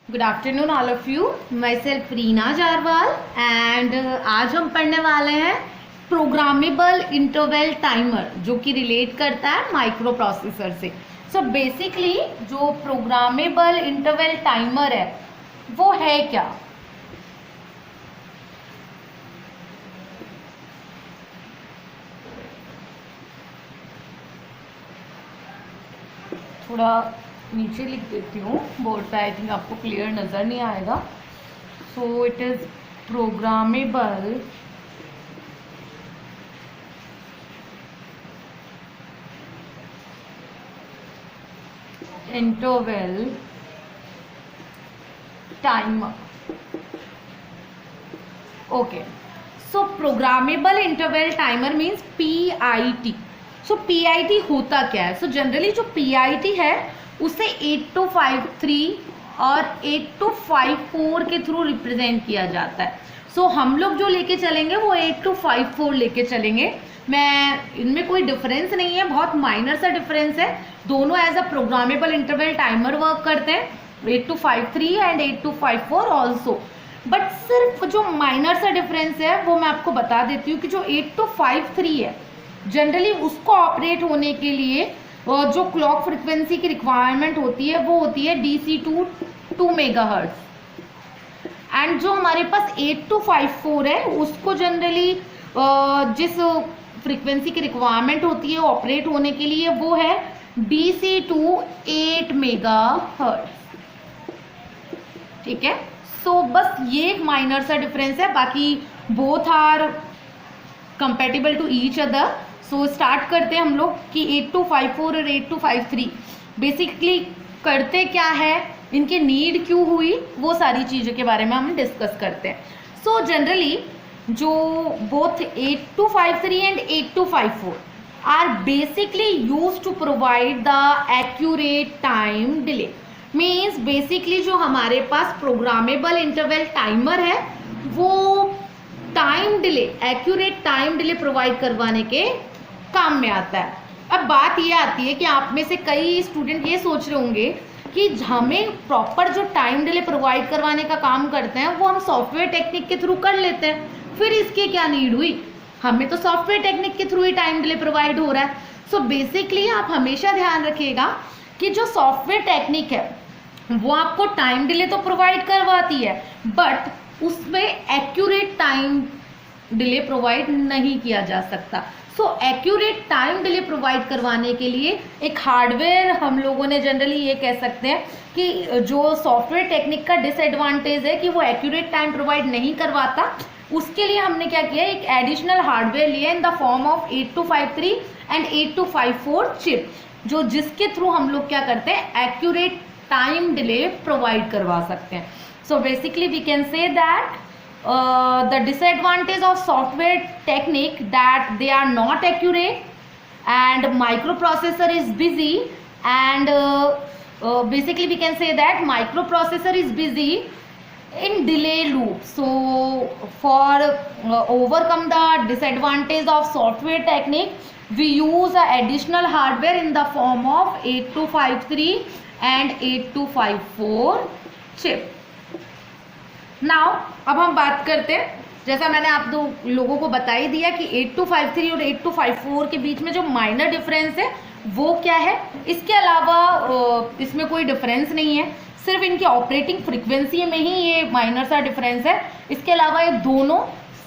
Good afternoon all of you. My self Reena Jarwal and आज हम पढ़ने वाले हैं प्रोग्रामेबल इंटरवल टाइमर, जो कि रिलेट करता है माइक्रो प्रोसेसर से। सो बेसिकली जो प्रोग्रामेबल इंटरवल टाइमर है वो है क्या? थोड़ा नीचे लिख देती हूँ बोर्ड पे, आई थिंक आपको क्लियर नज़र नहीं आएगा। So it is programmable interval timer. Okay, so programmable interval timer means PIT। So PIT होता क्या है? सो जनरली जो PIT है उसे 8253 और 8254 के थ्रू रिप्रेजेंट किया जाता है। सो हम लोग जो लेके चलेंगे वो 8254 लेके चलेंगे। मैं इनमें कोई डिफरेंस नहीं है, बहुत माइनर सा डिफरेंस है। दोनों as a programmable interval timer work करते हैं, 8253 एंड 8254 ऑल्सो। बट सिर्फ जो माइनर सा डिफरेंस है वो मैं आपको बता देती हूँ कि जो 8253 है जनरली उसको ऑपरेट होने के लिए जो क्लॉक फ्रिक्वेंसी की रिक्वायरमेंट होती है वो होती है DC 2 मेगाहर्ट्ज। एंड जो हमारे पास 8254 है उसको जनरली जिस फ्रिक्वेंसी की रिक्वायरमेंट होती है ऑपरेट होने के लिए वो है DC 8 मेगाहर्ट्ज। ठीक है, सो बस ये एक माइनर सा डिफरेंस है, बाकी both are compatible to each other. So start करते हैं हम लोग कि 8254 और 8253 बेसिकली करते क्या है, इनकी नीड क्यों हुई, वो सारी चीज़ों के बारे में हम डिस्कस करते हैं। सो जनरली जो both 8253 and 8254 are basically use to provide the accurate time delay. Means basically जो हमारे पास प्रोग्रामेबल इंटरवल टाइमर है वो time delay, accurate time delay provide करवाने के काम में आता है। अब बात ये आती है कि आप में से कई स्टूडेंट ये सोच रहे होंगे कि हमें प्रॉपर जो टाइम डिले प्रोवाइड करवाने का काम करते हैं वो हम सॉफ्टवेयर टेक्निक के थ्रू कर लेते हैं, फिर इसकी क्या नीड हुई? हमें तो सॉफ्टवेयर टेक्निक के थ्रू ही टाइम डिले प्रोवाइड हो रहा है। सो बेसिकली आप हमेशा ध्यान रखिएगा कि जो सॉफ्टवेयर टेक्निक है वो आपको टाइम डिले तो प्रोवाइड करवाती है, बट उसमें एक्यूरेट टाइम डिले प्रोवाइड नहीं किया जा सकता। So accurate time delay provide करवाने के लिए एक हार्डवेयर हम लोगों ने जनरली ये कह सकते हैं कि जो सॉफ्टवेयर टेक्निक का डिसएडवांटेज है कि वो एक्यूरेट टाइम प्रोवाइड नहीं करवाता, उसके लिए हमने क्या किया, एक एडिशनल हार्डवेयर लिया in the form of 8253 and 8254 chip, जो जिसके थ्रू हम लोग क्या करते हैं, एक्यूरेट टाइम डिले प्रोवाइड करवा सकते हैं। So basically we can say that the disadvantage of software technique that they are not accurate and microprocessor is busy, and basically we can say that microprocessor is busy in delay loop. So for overcome the disadvantage of software technique we use a additional hardware in the form of 8253 and 8254 chip. Now अब हम बात करते हैं, जैसा मैंने आप दो लोगों को बता ही दिया कि 8253 और 8254 के बीच में जो माइनर डिफरेंस है वो क्या है। इसके अलावा इसमें कोई डिफरेंस नहीं है, सिर्फ इनकी ऑपरेटिंग फ्रीक्वेंसी में ही ये माइनर सा डिफरेंस है। इसके अलावा ये दोनों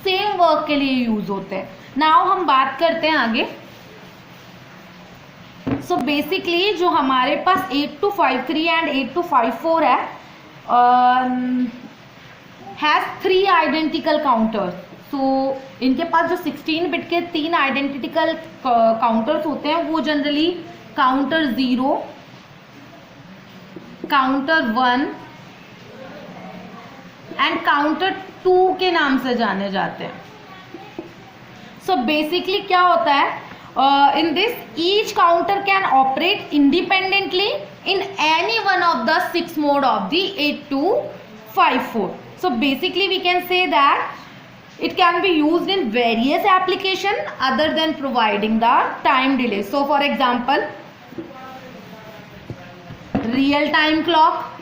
सेम वर्क के लिए यूज होते हैं। नाउ हम बात करते हैं आगे। सो बेसिकली जो हमारे पास 8253 एंड 8254 है हैज़ 3 आइडेंटिकल काउंटर्स। सो इनके पास जो 16 बिट के 3 आइडेंटिकल काउंटर्स होते हैं वो generally counter 0, counter 1 and counter 2 के नाम से जाने जाते हैं। सो बेसिकली क्या होता है, in this each counter can operate independently in any one of the 6 mode of the 8254. So basically we can say that it can be used in various application other than providing the time delay. So for example, real time clock,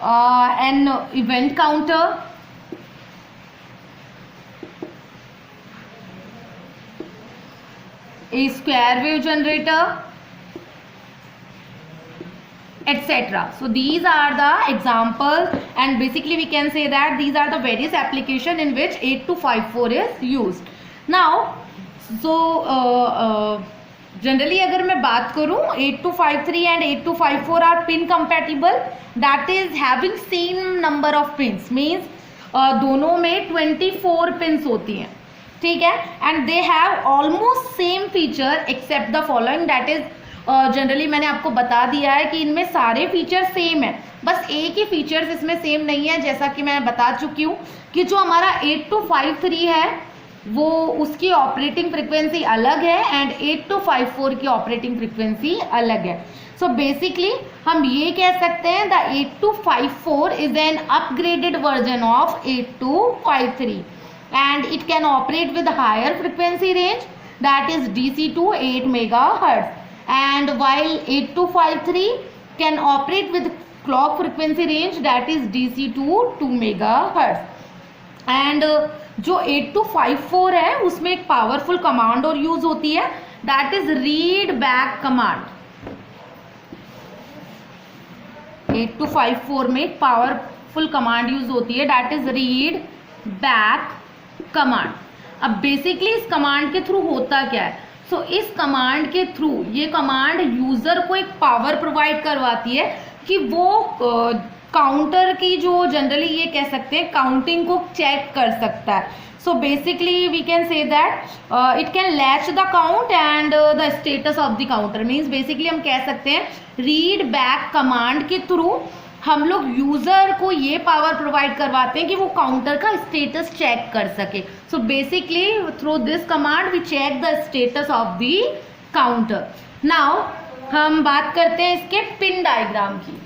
an event counter, a square wave generator, etc. So these are the examples, and basically we can say that these are the various application in which 8254 is used. Now so generally अगर मैं बात करूँ 8253 and 8254 are pin compatible, that is having same number of pins, means दोनों में 24 pins होती हैं, ठीक है, and they have almost same feature except the following, that is generally मैंने आपको बता दिया है कि इनमें सारे फीचर सेम है, बस एक ही फीचर्स इसमें सेम नहीं है, जैसा कि मैं बता चुकी हूँ कि जो हमारा 8253 है वो उसकी ऑपरेटिंग फ्रिक्वेंसी अलग है एंड 8254 की ऑपरेटिंग फ्रिक्वेंसी अलग है. सो बेसिकली हम ये कह सकते हैं the 8254 is an upgraded version of 8253 and it can operate with higher frequency range, that is DC to 8 MHz. And while 8253 can operate with clock frequency range, that is DC to 2 MHz. And जो 8254 है उसमें एक powerful command और use होती है, that is read back command. 8254 में एक powerful command use होती है, that is read back command. अब बेसिकली इस कमांड के थ्रू होता क्या है? सो इस कमांड के थ्रू ये कमांड यूज़र को एक पावर प्रोवाइड करवाती है कि वो काउंटर की जो जनरली ये कह सकते हैं काउंटिंग को चेक कर सकता है. So basically we can say that it can latch the count and the status of the counter, means basically हम कह सकते हैं रीड बैक कमांड के थ्रू हम लोग यूज़र को ये पावर प्रोवाइड करवाते हैं कि वो काउंटर का स्टेटस चेक कर सके. So basically through this command we check the status of the counter. Now हम बात करते हैं इसके पिन डायग्राम की.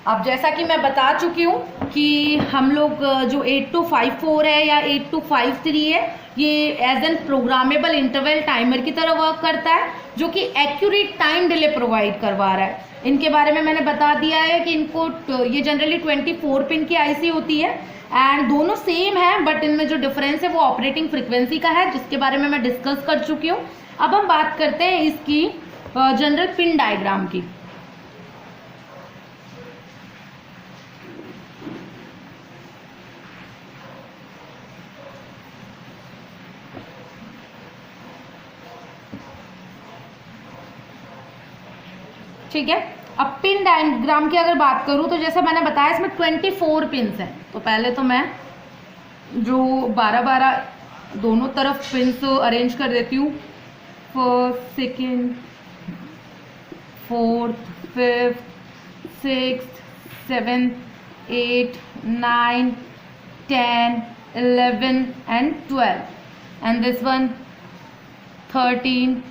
अब जैसा कि मैं बता चुकी हूँ कि हम लोग जो 8254 है या 8253 है ये as an programmable interval timer की तरह वर्क करता है जो कि एक्यूरेट टाइम डिले प्रोवाइड करवा रहा है. इनके बारे में मैंने बता दिया है कि इनको ये जनरली 24 पिन की IC होती है एंड दोनों सेम है, बट इनमें जो डिफरेंस है वो ऑपरेटिंग फ्रिक्वेंसी का है जिसके बारे में मैं डिस्कस कर चुकी हूँ. अब हम बात करते हैं इसकी जनरल पिन डायग्राम की. ठीक है, अब पिन डायग्राम की अगर बात करूँ तो जैसा मैंने बताया इसमें 24 पिन्स हैं. तो पहले तो मैं जो 12 दोनों तरफ पिन्स अरेंज कर देती हूँ. First, second, fourth, fifth, sixth, seventh, 8, 9, 10, 11 and 12, and this one 13,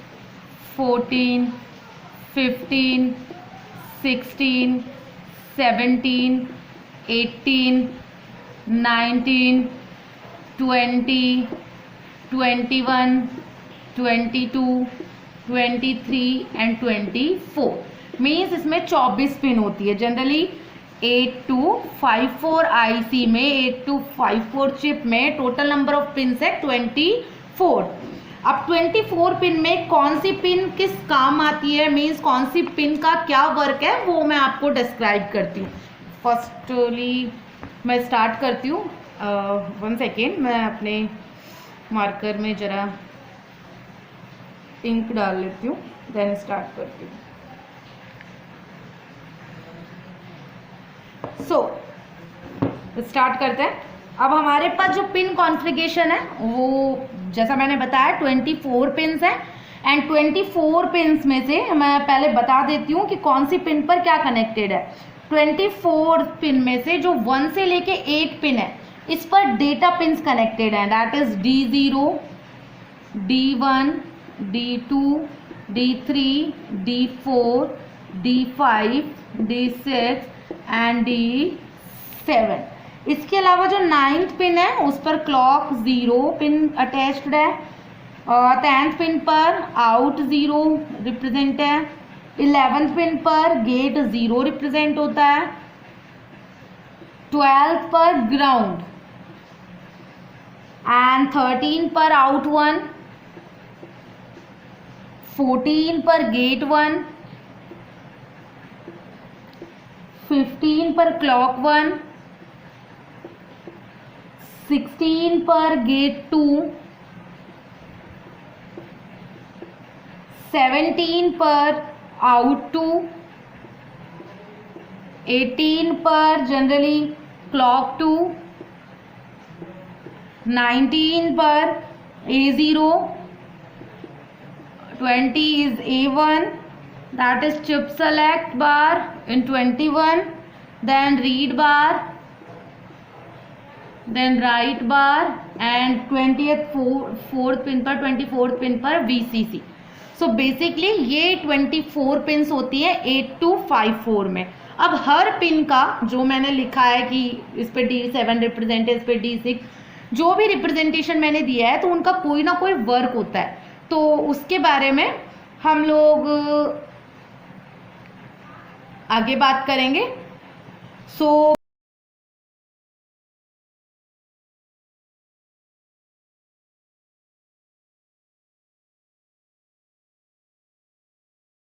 14, 15, 16, 17, 18, 19, 20, 21, 22, 23 and 24. Means इसमें 24 पिन होती है. जनरली 8254 IC में 8254 चिप में टोटल नंबर ऑफ पिन्स है 24. अब 24 पिन में कौन सी पिन किस काम आती है, मीन्स कौन सी पिन का क्या वर्क है वो मैं आपको डिस्क्राइब करती हूँ. फर्स्टली मैं स्टार्ट करती हूँ. 1 सेकेंड, मैं अपने मार्कर में ज़रा इंक डाल लेती हूँ, देन स्टार्ट करती हूँ. स्टार्ट करते हैं. अब हमारे पास जो पिन कॉन्फ़िगरेशन है वो जैसा मैंने बताया 24 पिन्स हैं एंड 24 पिन्स में से मैं पहले बता देती हूँ कि कौन सी पिन पर क्या कनेक्टेड है. 24 पिन में से जो 1 से लेके 8 पिन है इस पर डेटा पिन्स कनेक्टेड हैं, that is D0, D1, D2, D3, D4, D5, D6 and D7. इसके अलावा जो 9th पिन है उस पर क्लॉक 0 पिन अटैच्ड है और 10th पिन पर आउट 0 रिप्रेजेंट है, 11th पिन पर गेट 0 रिप्रेजेंट होता है, 12th पर ग्राउंड एंड 13 पर आउट 1, 14 पर गेट 1, 15 पर क्लॉक 1, 16 पर गेट 2, 17 पर आउट 2, 18 पर जनरली क्लॉक 2, 19 पर A0, 20 is A1, that is chip select bar in 21, then read bar, then write bar and 20th fourth pin पर 24th पिन पर VCC. सो बेसिकली ये 24 pins होती है 8254 में. अब हर पिन का जो मैंने लिखा है कि इस पे D7 रिप्रेजेंट है, इस पे D6, जो भी रिप्रेजेंटेशन मैंने दिया है तो उनका कोई ना कोई वर्क होता है, तो उसके बारे में हम लोग आगे बात करेंगे. सो